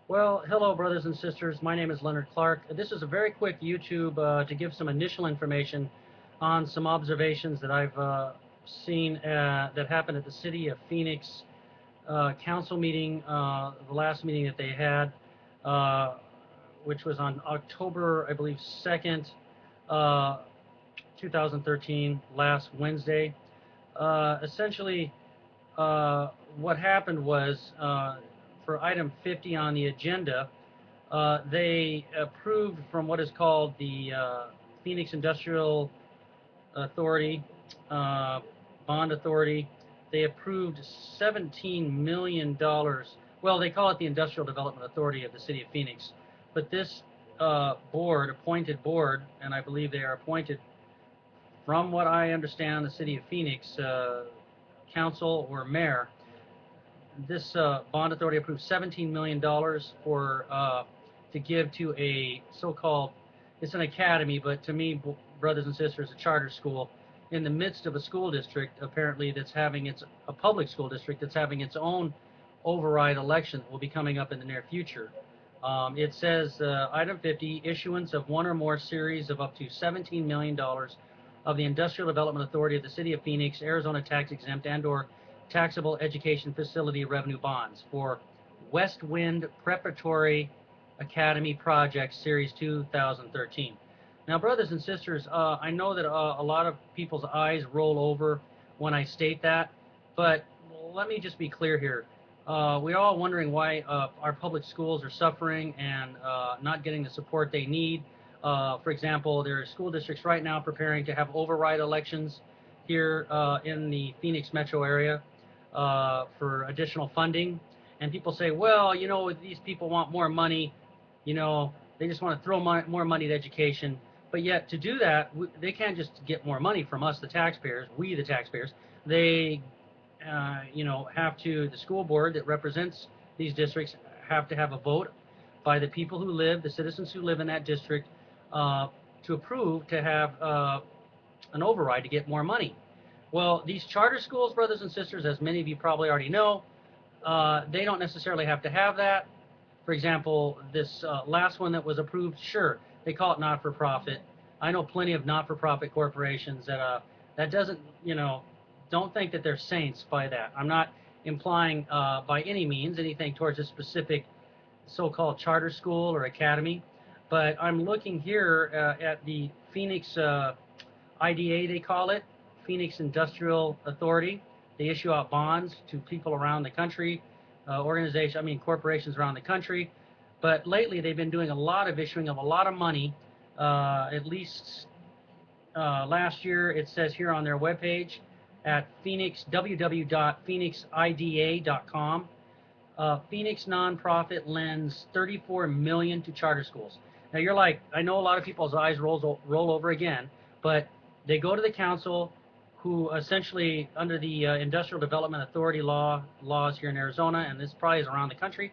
Well, hello, brothers and sisters. My name is Leonard Clark. This is a very quick YouTube to give some initial information on some observations that I've seen that happened at the City of Phoenix council meeting, the last meeting that they had, uh, which was on October, I believe, 2nd, uh, 2013, last Wednesday. Essentially, what happened was for item 50 on the agenda, they approved from what is called the Phoenix Industrial Authority, uh, Bond Authority. They approved $17 million. Well, they call it the Industrial Development Authority of the City of Phoenix. But this board, appointed board, and I believe they are appointed from what I understand, the City of Phoenix council or mayor, this bond authority approved $17 million for to give to a so-called, it's an academy, but to me, brothers and sisters, a charter school in the midst of a school district, apparently, that's having a public school district that's having its own override election that will be coming up in the near future. It says, item 50, issuance of one or more series of up to $17 million of the Industrial Development Authority of the City of Phoenix, Arizona tax exempt and/or taxable education facility revenue bonds for West Wind Preparatory Academy Project Series 2013. Now, brothers and sisters, I know that a lot of people's eyes roll over when I state that, but let me just be clear here. We're all wondering why our public schools are suffering and not getting the support they need. For example, there are school districts right now preparing to have override elections here in the Phoenix metro area for additional funding. And people say, well, you know, these people want more money. You know, they just want to throw more money at education. But yet, to do that, they can't just get more money from us, the taxpayers, we, the taxpayers. They, you know, have to, the school board that represents these districts have to have a vote by the people who live, the citizens who live in that district, to approve to have an override to get more money. Well, these charter schools, brothers and sisters, as many of you probably already know, they don't necessarily have to have that. For example, this last one that was approved, sure, they call it not-for-profit. I know plenty of not-for-profit corporations that that doesn't, you know, don't think that they're saints by that. I'm not implying by any means anything towards a specific so-called charter school or academy, but I'm looking here at the Phoenix i.d.a. they call it, Phoenix Industrial Authority. They issue out bonds to people around the country, corporations around the country. But lately they've been doing a lot of issuing of a lot of money. At least last year, it says here on their webpage at www.phoenixida.com, Phoenix nonprofit lends $34 million to charter schools. Now you're like, I know a lot of people's eyes roll over again, but they go to the council, who essentially, under the Industrial Development Authority laws here in Arizona, and this probably is around the country,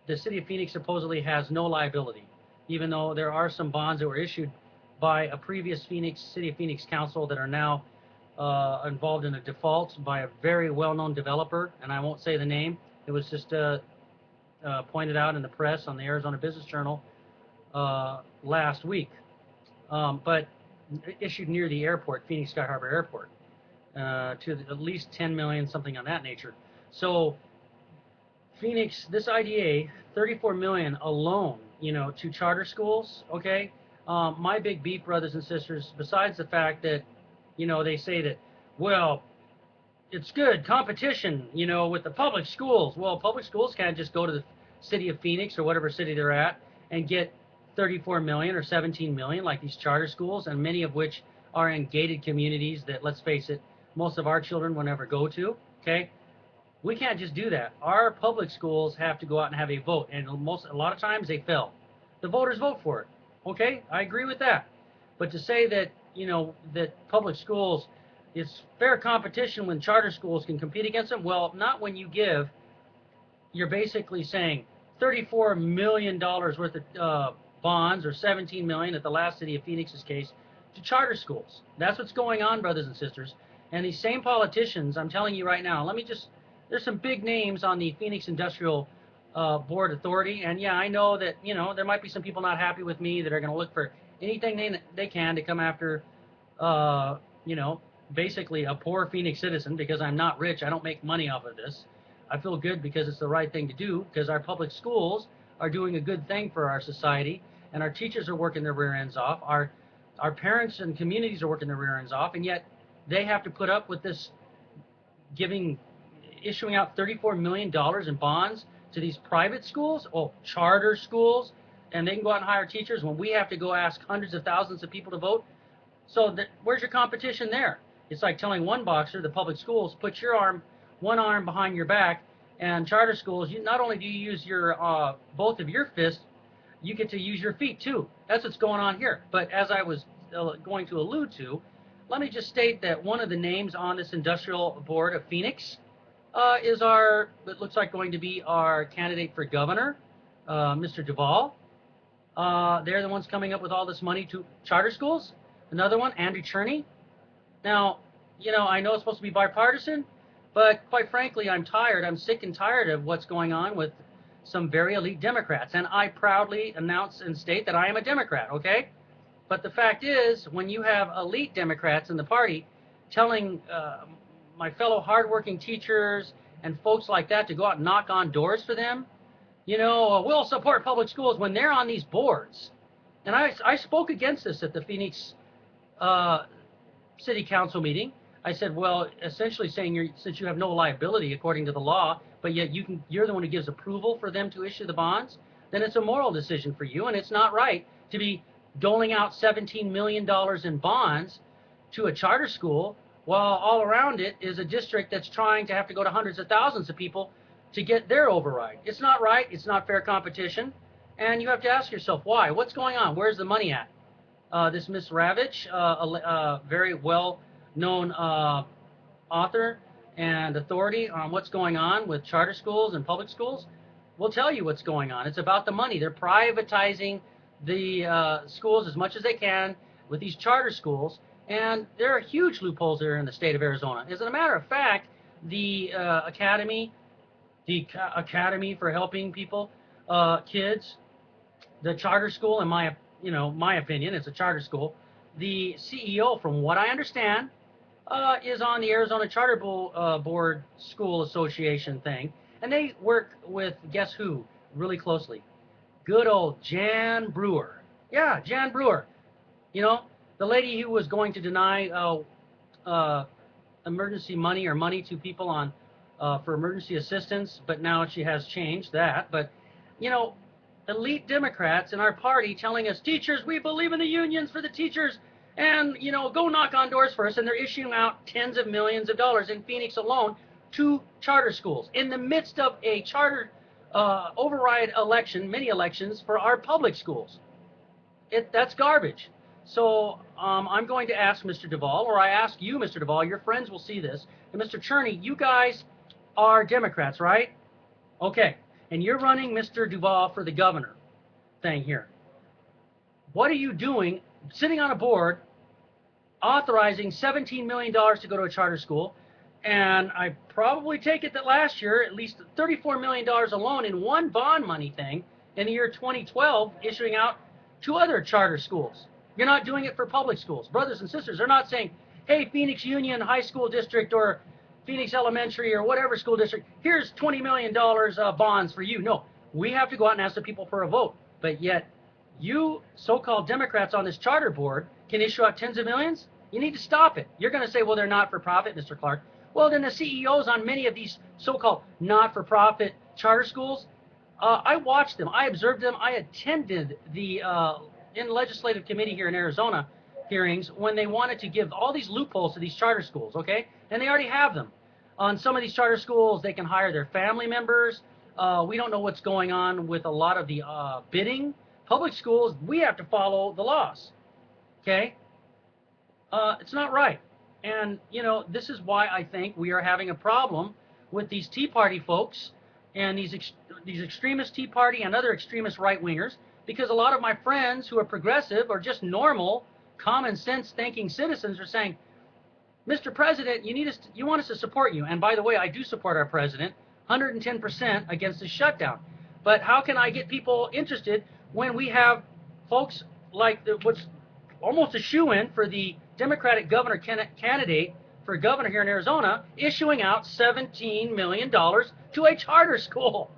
the City of Phoenix supposedly has no liability, even though there are some bonds that were issued by a previous City of Phoenix council that are now involved in a default by a very well-known developer, and I won't say the name. It was just pointed out in the press on the Arizona Business Journal last week. But issued near the airport, Phoenix Sky Harbor Airport, to at least 10 million, something on that nature. So Phoenix, this i.d.a., 34 million alone, you know, to charter schools. Okay, my big beef, brothers and sisters, besides the fact that, you know, they say that, well, it's good competition, you know, with the public schools. Well, public schools can't just go to the City of Phoenix or whatever city they're at and get 34 million or 17 million like these charter schools, and many of which are in gated communities that, let's face it, most of our children will never go to. Okay, we can't just do that. Our public schools have to go out and have a vote, and a lot of times they fail. The voters vote for it. Okay, I agree with that. But to say that, you know, that public schools, it's fair competition when charter schools can compete against them, well, not when you give, you're basically saying $34 million worth of bonds, or 17 million at the last City of Phoenix's case, to charter schools. That's what's going on, brothers and sisters. And these same politicians, I'm telling you right now, there's some big names on the Phoenix Industrial board authority. And yeah, I know that, there might be some people not happy with me that are going to look for anything they can to come after, uh, you know, basically a poor Phoenix citizen, because I'm not rich. I don't make money off of this. I feel good because it's the right thing to do, because our public schools are doing a good thing for our society, and our teachers are working their rear ends off. Our parents and communities are working their rear ends off, and yet they have to put up with this issuing out $34 million in bonds to these private schools, charter schools, and they can go out and hire teachers when we have to go ask hundreds of thousands of people to vote. So where's your competition there? It's like telling one boxer, the public schools, put one arm behind your back, and charter schools, not only do you use both of your fists, you get to use your feet too. That's what's going on here. But as I was going to allude to, let me just state that one of the names on this industrial board of Phoenix it looks like going to be our candidate for governor, Mr. Duval. They're the ones coming up with all this money to charter schools. Another one, Andrei Cherny. Now, I know it's supposed to be bipartisan, but quite frankly, I'm tired. I'm sick and tired of what's going on with some very elite Democrats. And I proudly announce and state that I am a Democrat, okay? But the fact is, when you have elite Democrats in the party telling my fellow hardworking teachers and folks like that to go out and knock on doors for them, we'll support public schools when they're on these boards. And I spoke against this at the Phoenix City Council meeting. I said, well, essentially saying since you have no liability according to the law, but yet you're the one who gives approval for them to issue the bonds, then it's a moral decision for you, and it's not right to be doling out $17 million in bonds to a charter school while all around it is a district that's trying to have to go to hundreds of thousands of people to get their override. It's not right. It's not fair competition. And you have to ask yourself, why? What's going on? Where's the money at? This Miss Ravitch, a very well-known author and authority on what's going on with charter schools and public schools, will tell you what's going on. It's about the money. They're privatizing the schools as much as they can with these charter schools, and there are huge loopholes there in the state of Arizona. As a matter of fact, the academy for helping people, kids, the charter school, in my opinion, it's a charter school. The CEO, from what I understand, is on the Arizona Charter Board School Association thing, and they work with, guess who, really closely? Good old Jan Brewer. Yeah, Jan Brewer. The lady who was going to deny emergency money or money to people on for emergency assistance, but now she has changed that. But, elite Democrats in our party telling us, teachers, we believe in the unions for the teachers, and, go knock on doors for us, and they're issuing out tens of millions of dollars in Phoenix alone to charter schools in the midst of a charter override election, mini elections for our public schools. That's garbage. So I'm going to ask Mr. Duval, or I ask you, Mr. Duval, your friends will see this, and Mr. Cherny, you guys are Democrats, right? Okay. And you're running Mr. Duval for the governor thing here. What are you doing sitting on a board authorizing $17 million to go to a charter school? And I probably take it that last year, at least $34 million alone in one bond money thing in the year 2012, issuing out to other charter schools. You're not doing it for public schools. Brothers and sisters, they're not saying, hey, Phoenix Union High School District or Phoenix Elementary or whatever school district, here's $20 million bonds for you. No, we have to go out and ask the people for a vote. But yet, you so-called Democrats on this charter board can issue out tens of millions? You need to stop it. You're going to say, well, they're not for profit, Mr. Clark. Well, then the CEOs on many of these so-called not-for-profit charter schools, I watched them. I observed them. I attended the in legislative committee here in Arizona hearings when they wanted to give all these loopholes to these charter schools, okay? And they already have them. On some of these charter schools, they can hire their family members. We don't know what's going on with a lot of the bidding. Public schools, we have to follow the laws, okay? It's not right. And, this is why I think we are having a problem with these Tea Party folks and these extremist Tea Party and other extremist right-wingers, because a lot of my friends who are progressive or just normal, common sense thinking citizens are saying, Mr. President, you want us to support you. And by the way, I do support our president 110% against the shutdown. But how can I get people interested when we have folks like what's almost a shoo-in for the Democratic governor candidate for governor here in Arizona issuing out $17 million to a charter school?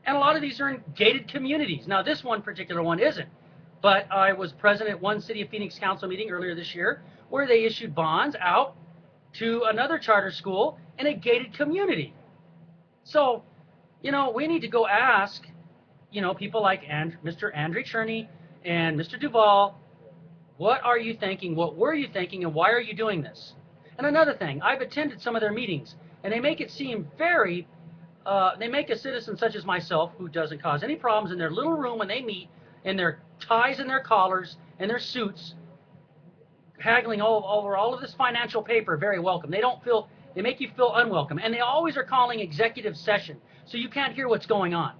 And a lot of these are in gated communities. Now, this one particular one isn't. But I was present at one City of Phoenix Council meeting earlier this year where they issued bonds out to another charter school in a gated community. So, we need to go ask, people like Mr. Andrei Cherny and Mr. Duval, what are you thinking? What were you thinking? And why are you doing this? And another thing, I've attended some of their meetings, and they make it seem very, they make a citizen such as myself, who doesn't cause any problems, in their little room when they meet, in their ties and their collars and their suits, haggling over all of this financial paper, very welcome. They make you feel unwelcome. And they always are calling executive session, so you can't hear what's going on.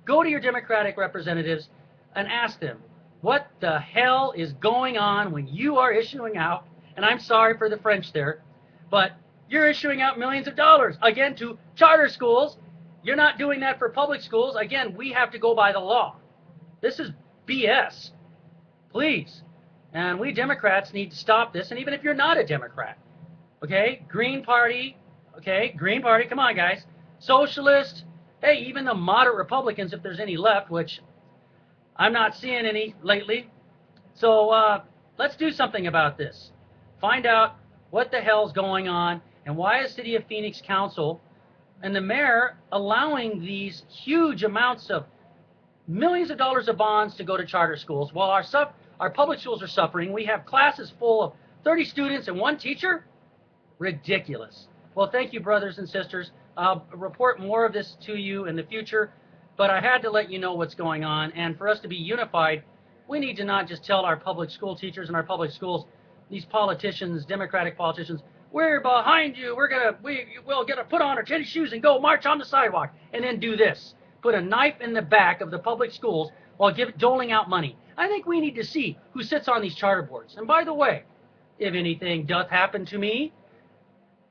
Go to your Democratic representatives and ask them, what the hell is going on when you are issuing out, and I'm sorry for the French there, but you're issuing out millions of dollars, again, to charter schools. You're not doing that for public schools. Again, we have to go by the law. This is BS. Please. And we Democrats need to stop this, and even if you're not a Democrat, okay, Green Party, come on, guys, Socialist, hey, even the moderate Republicans, if there's any left, which I'm not seeing any lately. So let's do something about this. Find out what the hell's going on, and why is City of Phoenix Council and the mayor allowing these huge amounts of millions of dollars of bonds to go to charter schools while our public schools are suffering. We have classes full of 30 students and one teacher. Ridiculous. Well, thank you, brothers and sisters. I'll report more of this to you in the future, but I had to let you know what's going on. And for us to be unified, we need to not just tell our public school teachers and our public schools, these politicians, Democratic politicians, we're behind you. We'll get to put on our tennis shoes and go march on the sidewalk, and then do this. Put a knife in the back of the public schools while doling out money. I think we need to see who sits on these charter boards. And by the way, if anything doth happen to me,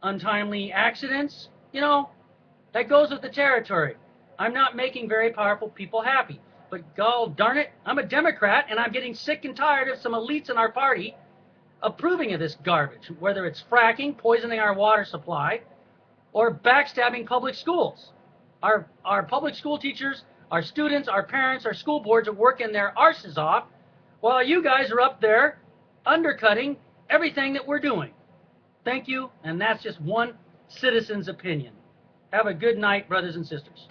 untimely accidents, that goes with the territory. I'm not making very powerful people happy. But God darn it, I'm a Democrat, and I'm getting sick and tired of some elites in our party approving of this garbage, whether it's fracking, poisoning our water supply, or backstabbing public schools. Our public school teachers, our students, our parents, our school boards are working their arses off while you guys are up there undercutting everything that we're doing. Thank you, and that's just one citizen's opinion. Have a good night, brothers and sisters.